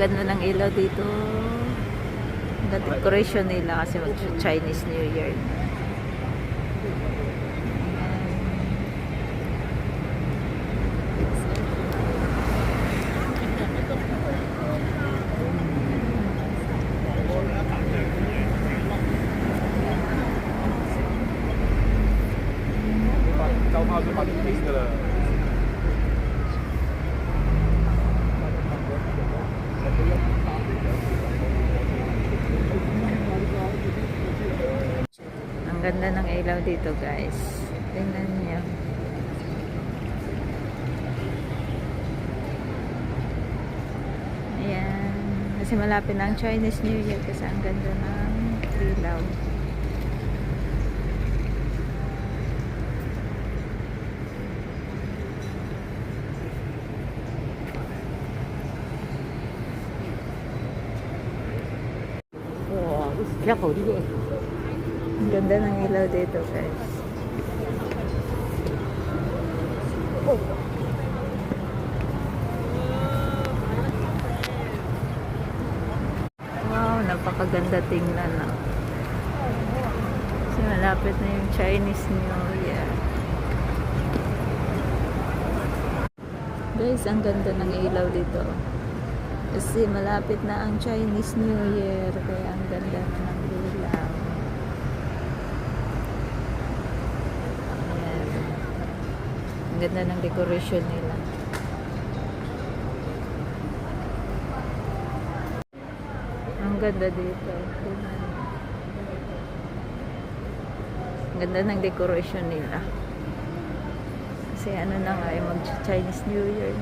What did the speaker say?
ganda ng ilaw dito. The decoration nila kasi mag-Chinese New Year. Ang ganda ng ilaw dito, guys. Tingnan niyo. Ayan. Kasi malapit na ang Chinese New Year kasi ang ganda ng ilaw. Ang ganda ng ilaw dito, guys. Wow, napakaganda tingnan na. Kasi malapit na yung Chinese New Year. Guys, ang ganda ng ilaw dito. Kasi malapit na ang Chinese New Year. Kaya ang ganda na ng ilaw. Ayan. Ang ganda ng decoration nila. Ang ganda dito. Ang ganda ng decoration nila. Kasi ano na nga, mag-Chinese New Year.